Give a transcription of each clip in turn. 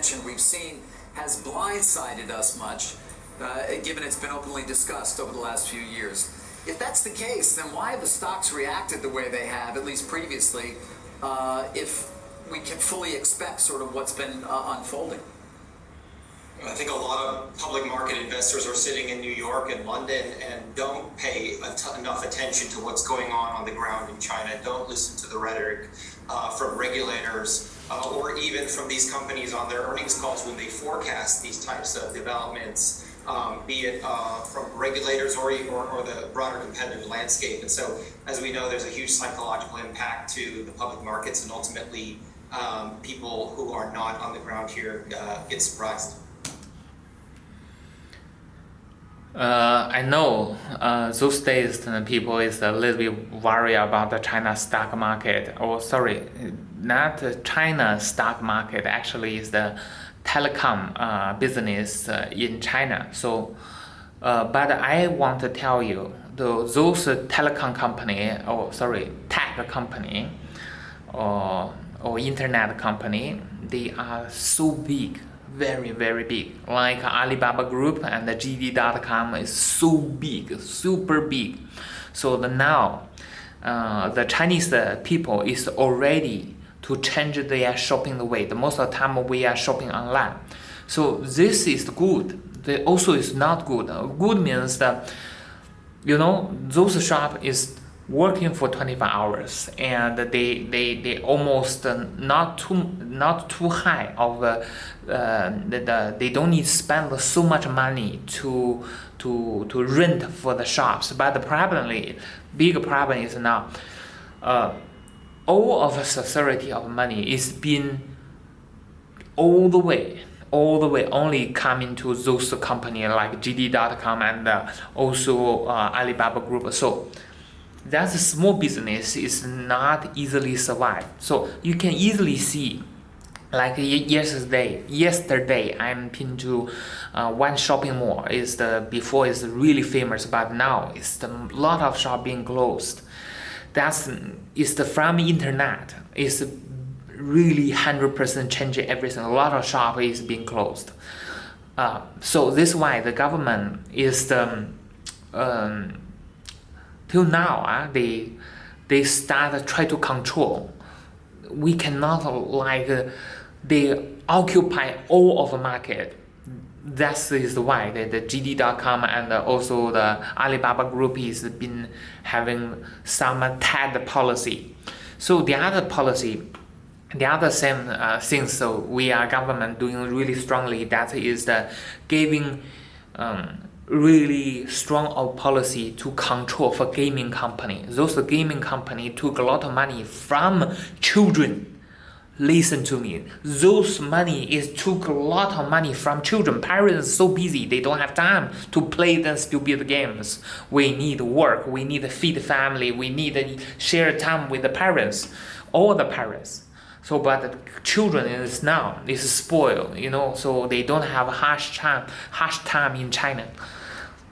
expansion we've seen has blindsided us much, given it's been openly discussed over the last few years. If that's the case, then why have the stocks reacted the way they have, at least previously, if we can fully expect sort of what's been unfolding? I think a lot of public market investors are sitting in New York and London and don't pay enough attention to what's going on the ground in China, don't listen to the rhetoric from regulators or even from these companies on their earnings calls when they forecast these types of developments, be it from regulators or the broader competitive landscape. And so, as we know, there's a huge psychological impact to the public markets, and ultimately people who are not on the ground here get surprised. I know those days people is a little bit worried about the China stock market. Oh, sorry, not the China stock market. Actually, is the telecom business in China. So, but I want to tell you, those telecom company, tech company, or internet company, they are so big. Very, very big. Like Alibaba Group and the JD.com is so big, super big. So now the Chinese people is already to change their shopping way. The most of the time we are shopping online. So this is good. The also is not good. Good means that, you know, those shop is working for 24 hours and they almost not too high of they don't need to spend so much money to rent for the shops. But the big problem is now all of the security of money is being all the way only coming to those companies like JD.com and also Alibaba Group. So that small business is not easily survive. So you can easily see, like yesterday I'm into one shopping mall. Before is really famous, but now it's a lot of shop being closed. From internet. It's really 100% changing everything. A lot of shop is being closed. So this is why the government is till now, they start try to control. We cannot they occupy all of the market. That is why the JD.com and also the Alibaba Group is been having some TAD policy. So the other same things. So we are government doing really strongly. That is the giving. Really strong policy to control for gaming company. Those gaming company took a lot of money from children. Listen to me. Those money took a lot of money from children. Parents are so busy, they don't have time to play the stupid games. We need work. We need to feed family. We need to share time with the parents. All the parents. So, but the children is spoiled, you know. So they don't have harsh time in China.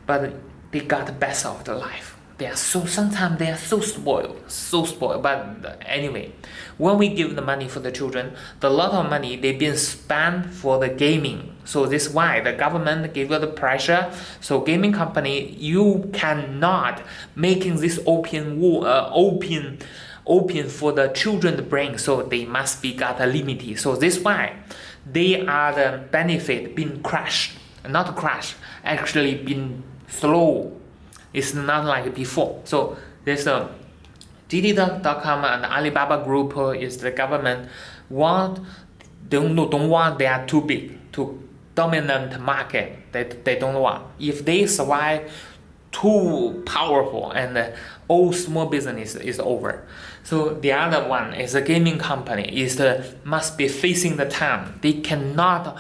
But they got the best of the life. Sometimes they are so spoiled. But anyway, when we give the money for the children, the lot of money they've been spent for the gaming. So this is why the government gave the pressure. So gaming company, you cannot making this open for the children's brain. So they must be got a limit. So this is why they are the benefit being actually been slow. It's not like before. So there's a JD.com and Alibaba Group is the government don't want they are too big to dominant market. They don't want. If they survive too powerful and all small business is over. So the other one is a gaming company must be facing the time. They cannot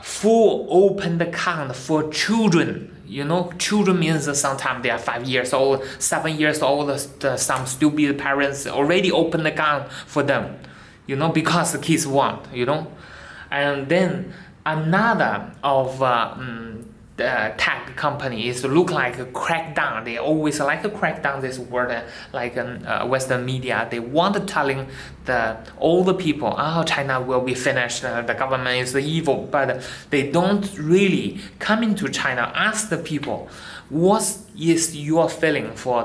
full open account for children. You know, children means sometimes they are 5 years old, 7 years old. Some stupid parents already open account for them, you know, because the kids want, you know. And then another of tech companies look like a crackdown. They always like a crackdown this word, like Western media. They want telling all the people, oh, China will be finished. The government is evil, but they don't really come into China, ask the people, what is your feeling for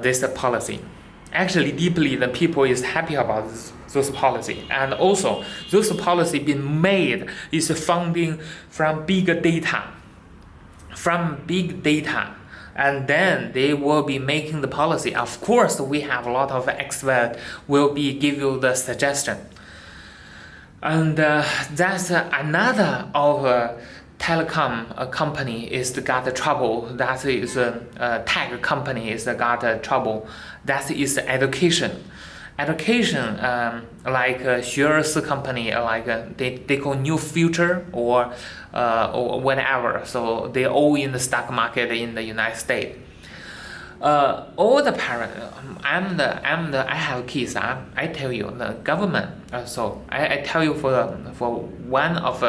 this policy? Actually, deeply, the people is happy about those policy, and also those policy being made is funding from big data, and then they will be making the policy. Of course, we have a lot of experts will be give you the suggestion, and that's another of. Telecom company is got the trouble. That is tech company is got trouble. That is education. Education, like Xueersi company, like they call New Future or whatever. So they all in the stock market in the United States. All the parents, I have kids. I tell you the government. So I tell you for one of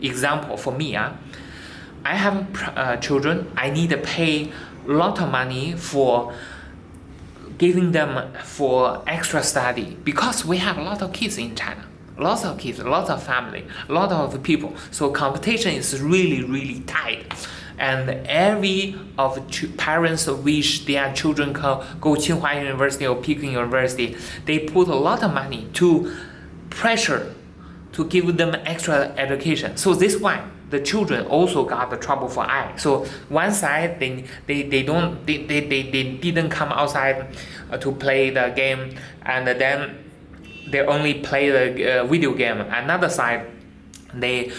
example for me. I have children. I need to pay a lot of money for giving them for extra study because we have a lot of kids in China. Lots of kids, lots of family, a lot of people. So competition is really tight. And every of parents wish their children can go Tsinghua University or Peking University. They put a lot of money to pressure to give them extra education. So this one, the children also got the trouble for eye. So one side they didn't come outside to play the game, and then they only play the video game. Another side, they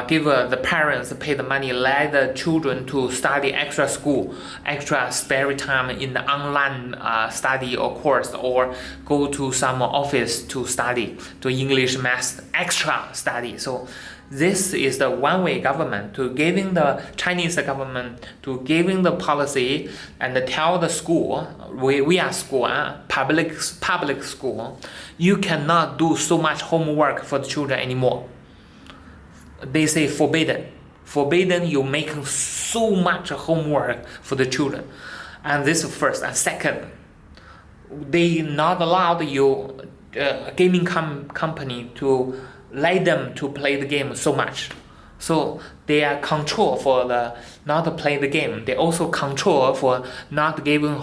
give the parents pay the money, let the children to study extra school, extra spare time in the online study or course, or go to some office to study, to English, math, extra study. So this is the one-way government to giving the Chinese government to giving the policy and tell the school, we are school, public school, you cannot do so much homework for the children anymore. They say forbidden you making so much homework for the children. And this is first. And second, they not allowed you gaming company to let them to play the game so much. So they are control for not to play the game. They also control for not giving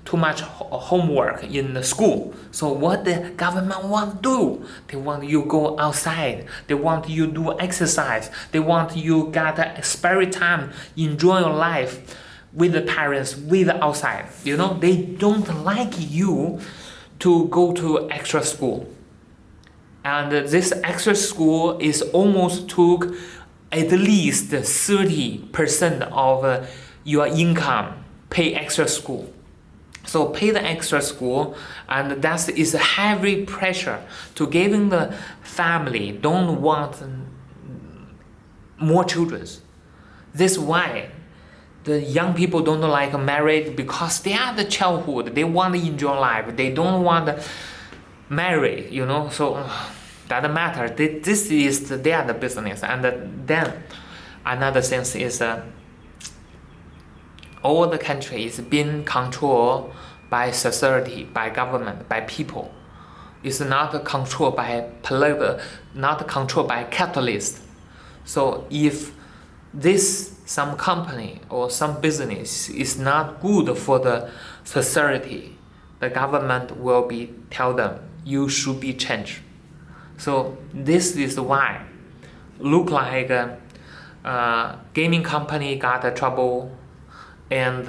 too much homework in the school. So what the government want to do? They want you go outside. They want you do exercise. They want you get spare time, enjoy your life with the parents, with the outside. You know, they don't like you to go to extra school. And this extra school is almost took at least 30% of your income pay extra school. So pay the extra school, and that is a heavy pressure to giving the family don't want more children. This is why the young people don't like married, because they are the childhood. They want to enjoy life. They don't want to marry, you know. So doesn't matter. This is they are the business. And then another thing is all the country is being controlled by society, by government, by people. It's not controlled by not controlled by capitalists. So if some company or some business is not good for the society, the government will be tell them you should be changed. So this is why look like gaming company got trouble, and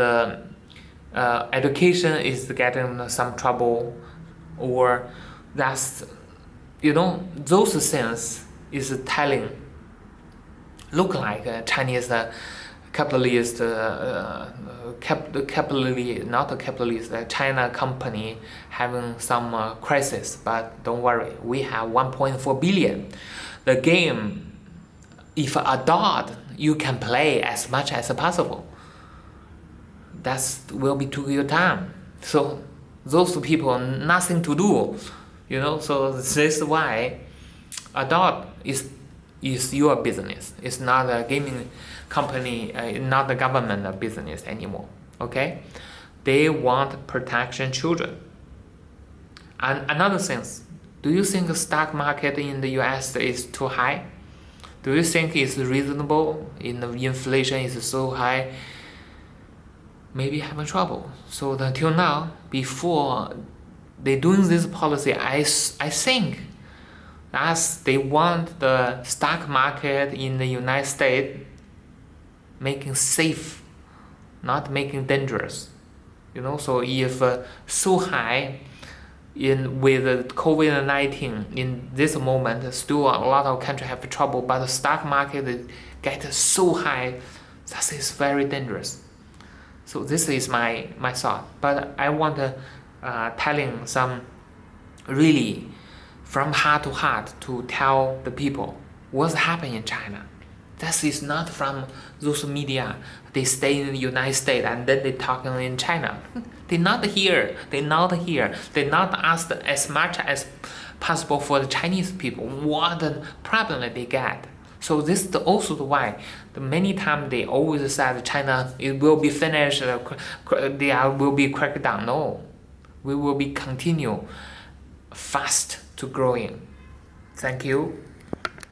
education is getting some trouble, or that's, you know, those things is telling look like Chinese capitalist, not a capitalist, China company having some crisis. But don't worry, we have 1.4 billion. The game, if adult, you can play as much as possible. That will be to your time. So those people nothing to do, you know. So this is why adult is is your business. It's not a gaming company, not the government business anymore. Okay, they want protection children. And another thing, do you think the stock market in the US is too high? Do you think it's reasonable? In the inflation is so high, maybe having trouble. So until now, before they doing this policy, I think as they want the stock market in the United States making safe, not making dangerous. So if so high with COVID-19 in this moment, still a lot of countries have trouble, but the stock market get so high, that is very dangerous. So this is my thought. But I want to telling some really from heart to heart to tell the people what's happening in China. This is not from those media. They stay in the United States and then they talking in China. They're not here. They're not here. They're not asked as much as possible for the Chinese people what the problem that they get. So this is also why many times they always said China it will be finished. There will be cracked down. No, we will be continue fast to growing. Thank you.